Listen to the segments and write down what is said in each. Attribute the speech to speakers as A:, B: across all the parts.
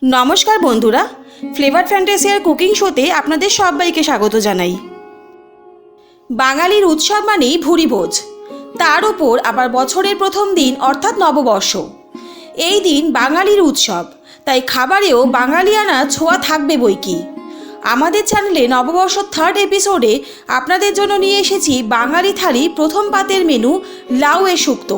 A: नमस्कार बंधुरा flavoured फैंटासियार cooking शोते आपनादेर सबाइके स्वागत जानाई। बांगालिर उत्सव मानेई भुरी भोज, तार ओपर आबार बछरेर प्रथम दिन अर्थात नवबर्ष। এই দিন বাঙালির উৎসব, তাই খাবারেও বাঙালিয়ানা ছোঁয়া থাকবে বইকি। আমাদের চ্যানেলে নববর্ষ থার্ড এপিসোডে আপনাদের জন্য নিয়ে এসেছি বাঙালি থালি প্রথম পাতের মেনু লাউয়ের শুক্তো।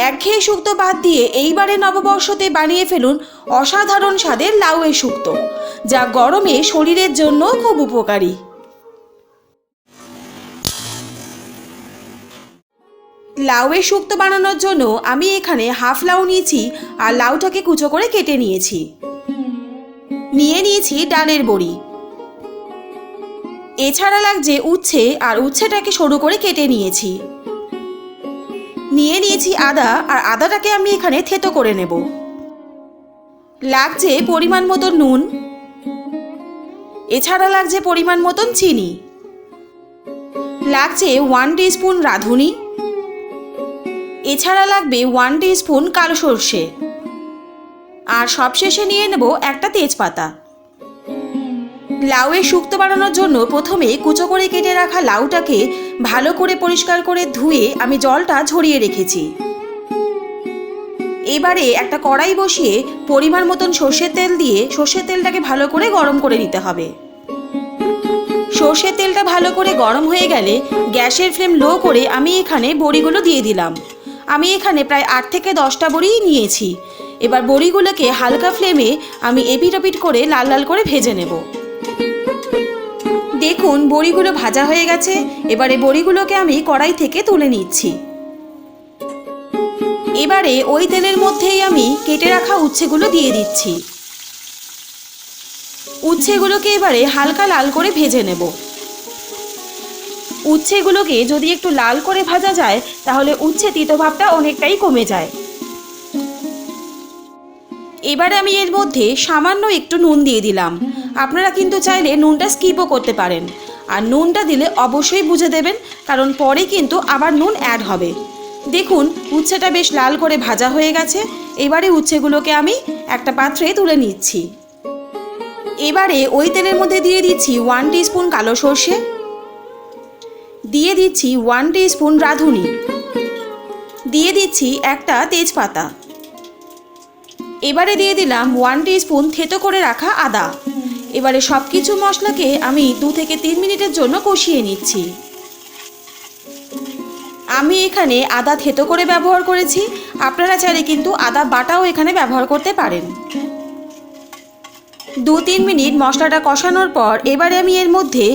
A: একঘেয়ে শুক্তো বাদ দিয়ে এইবারে নববর্ষতে বানিয়ে ফেলুন অসাধারণ স্বাদের লাউয়ের শুক্তো, যা গরমে শরীরের জন্য খুব উপকারী। লাউয়ের শুক্তো বানানোর জন্য আমি এখানে হাফ লাউ নিয়েছি আর লাউটাকে কুচো করে কেটে নিয়েছি। নিয়ে নিয়েছি ডালের বড়ি, এছাড়া লাগছে উচ্ছে আর উচ্ছেটাকে সরু করে কেটে নিয়েছি। নিয়ে নিয়েছি আদা আর আদাটাকে আমি এখানে থেতো করে নেব। লাগছে পরিমাণ মতো নুন, এছাড়া লাগছে পরিমাণ মতন চিনি, লাগছে 1 টিস্পুন রাঁধুনি, এছাড়া লাগবে 1 টিস্পুন কালো সর্ষে, আর সবশেষে নিয়ে নেব একটা তেজপাতা। লাউয়ের শুক্তো বানানোর জন্য প্রথমে কুচো করে কেটে রাখা লাউটাকে ভালো করে পরিষ্কার করে ধুয়ে আমি জলটা ঝরিয়ে রেখেছি। এবারে একটা কড়াই বসিয়ে পরিমাণ মতন সর্ষের তেল দিয়ে সর্ষের তেলটাকে ভালো করে গরম করে নিতে হবে। সর্ষের তেলটা ভালো করে গরম হয়ে গেলে গ্যাসের ফ্লেম লো করে আমি এখানে বড়িগুলো দিয়ে দিলাম। আমি এখানে প্রায় 8 থেকে 10টা বড়ি নিয়েছি। এবার বড়িগুলোকে হালকা ফ্লেমে আমি এপিট ওপিট করে লাল লাল করে ভেজে নেব। দেখুন বড়িগুলো ভাজা হয়ে গেছে। এবারে বড়িগুলোকে আমি কড়াই থেকে তুলে নিচ্ছি। এবারে ওই তেলের মধ্যেই আমি কেটে রাখা উচ্ছেগুলো দিয়ে দিচ্ছি। উচ্ছেগুলোকে এবারে হালকা লাল করে ভেজে নেব। উচ্ছেগুলোকে যদি একটু লাল করে ভাজা যায় তাহলে উচ্ছে তিতো ভাবটা অনেকটাই কমে যায়। এবারে আমি এর মধ্যে সামান্য একটু নুন দিয়ে দিলাম। আপনারা কিন্তু চাইলে নুনটা স্কিপও করতে পারেন, আর নুনটা দিলে অবশ্যই বুঝে দেবেন, কারণ পরে কিন্তু আবার নুন অ্যাড হবে। দেখুন উচ্ছেটা বেশ লাল করে ভাজা হয়ে গেছে। এবারে উচ্ছেগুলোকে আমি একটা পাত্রে তুলে নিচ্ছি। এবারে ওই তেলের মধ্যে দিয়ে দিচ্ছি 1 টিস্পুন কালো সর্ষে, দিয়ে দিচ্ছি 1 টিস্পুন রাঁধুনি, দিয়ে দিচ্ছি একটা তেজপাতা। এবারে দিয়ে দিলাম 1 টিস্পুন থেতো করে রাখা আদা। এবারে সব কিছু মশলাকে আমি 2 থেকে 3 মিনিটের জন্য কষিয়ে নিচ্ছি। আমি এখানে আদা থেতো করে ব্যবহার করেছি, আপনারা চাইলে কিন্তু আদা বাটাও এখানে ব্যবহার করতে পারেন। 2-3 মিনিট মশলাটা কষানোর পর এবারে আমি এর মধ্যে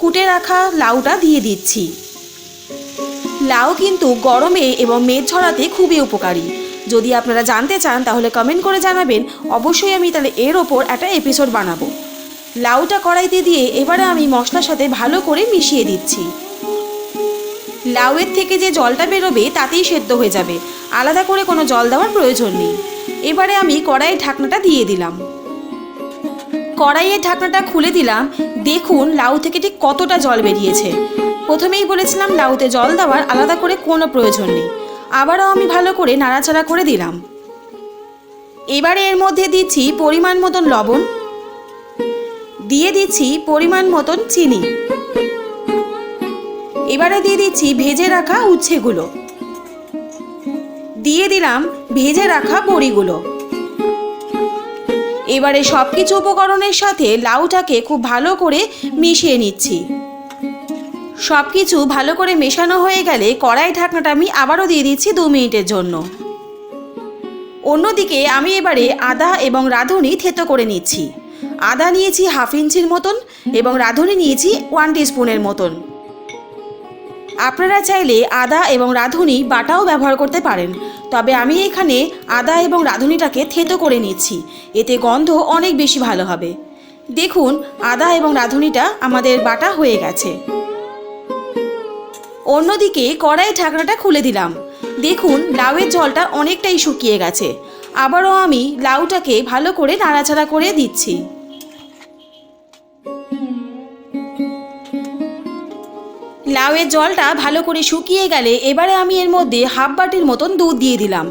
A: কুটে রাখা লাউটা দিয়ে দিচ্ছি। লাউ কিন্তু গরমে এবং মেদ ঝরাতে খুবই উপকারী। যদি আপনারা জানতে চান তাহলে কমেন্ট করে জানাবেন, অবশ্যই আমি তাহলে এর ওপর একটা এপিসোড বানাবো। লাউটা কড়াইতে দিয়ে এবারে আমি মশলার সাথে ভালো করে মিশিয়ে দিচ্ছি। লাউয়ের থেকে যে জলটা বেরোবে তাতেই সেদ্ধ হয়ে যাবে, আলাদা করে কোনো জল দেওয়ার প্রয়োজন নেই। এবারে আমি কড়াইয়ের ঢাকনাটা দিয়ে দিলাম। কড়াইয়ের ঢাকনাটা খুলে দিলাম। দেখুন লাউ থেকে ঠিক কতটা জল বেরিয়েছে। প্রথমেই বলেছিলাম লাউতে জল দেওয়ার আলাদা করে কোনো প্রয়োজন নেই। আবারও আমি ভালো করে নাড়াচাড়া করে দিলাম। এবারে এর মধ্যে দিচ্ছি পরিমাণ মতন লবণ, দিয়ে দিচ্ছি পরিমাণ মতন চিনি, এবারে দিয়ে দিচ্ছি ভেজে রাখা উচ্ছেগুলো, দিয়ে দিলাম ভেজে রাখা বড়িগুলো। এবারে সব কিছু উপকরণের সাথে লাউটাকে খুব ভালো করে মিশিয়ে নিচ্ছি। সব কিছু ভালো করে মেশানো হয়ে গেলে কড়াই ঢাকনাটা আমি আবারও দিয়ে দিচ্ছি 2 মিনিটের জন্য। অন্যদিকে আমি এবারে আদা এবং রাঁধুনি থেতো করে নিচ্ছি। আদা নিয়েছি 1/2 ইঞ্চির মতন এবং রাঁধুনি নিয়েছি 1 টিস্পুনের মতন। আপনারা চাইলে আদা এবং রাঁধুনি বাটাও ব্যবহার করতে পারেন, তবে আমি এখানে আদা এবং রাঁধুনিটাকে থেতো করে নিচ্ছি, এতে গন্ধ অনেক বেশি ভালো হবে। দেখুন আদা এবং রাঁধুনিটা আমাদের বাটা হয়ে গেছে। অন্যদিকে কড়াই ঢাকনাটা খুলে দিলাম। দেখুন লাউয়ের জলটা অনেকটাই শুকিয়ে গেছে। আবারও আমি লাউটাকে ভালো করে নাড়াচাড়া করে দিচ্ছি। লাউয়ের জলটা ভালো করে শুকিয়ে গেলে এবারে আমি এর মধ্যে 1/2 বাটির মতন দুধ দিয়ে দিলাম।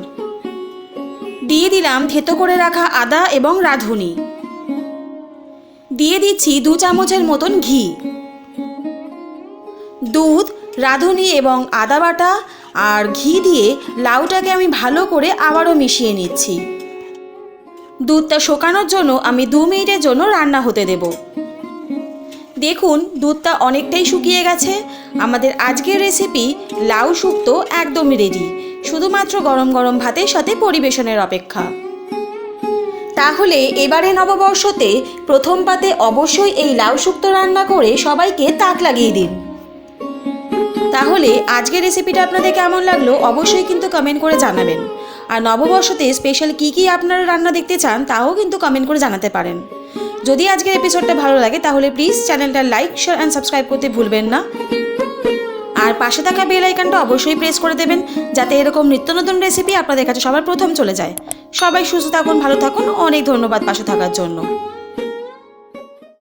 A: দিয়ে দিলাম থেতো করে রাখা আদা এবং রাঁধুনি। দিয়ে দিচ্ছি 2 চামচের মতন ঘি। দুধ, রাঁধুনি এবং আদা বাটা আর ঘি দিয়ে লাউটাকে আমি ভালো করে আবারও মিশিয়ে নিচ্ছি। দুধটা শুকানোর জন্য আমি 2 মিনিটের জন্য রান্না হতে দেব। দেখুন দুধটা অনেকটাই শুকিয়ে গেছে। আমাদের আজকের রেসিপি লাউ শুক্তো একদমই রেডি, শুধুমাত্র গরম গরম ভাতের সাথে পরিবেশনের অপেক্ষা। তাহলে এবারে নববর্ষতে প্রথম পাতে অবশ্যই এই লাউ শুক্তো রান্না করে সবাইকে তাক লাগিয়ে দিন। তাহলে আজকের রেসিপিটা আপনাদের কেমন লাগলো অবশ্যই কিন্তু কমেন্ট করে জানাবেন। আর নববর্ষতে স্পেশাল কী আপনারা রান্না দেখতে চান তাও কিন্তু কমেন্ট করে জানাতে পারেন। যদি আজকের এপিসোডটা ভালো লাগে তাহলে প্লিজ চ্যানেলটা লাইক, শেয়ার অ্যান্ড সাবস্ক্রাইব করতে ভুলবেন না। আর পাশে থাকা বেল আইকনটা অবশ্যই প্রেস করে দেবেন যাতে এরকম নিত্য নতুন রেসিপি আপনাদের কাছে সবার প্রথম চলে যায়। সবাই সুস্থ থাকুন, ভালো থাকুন। অনেক ধন্যবাদ পাশে থাকার জন্য।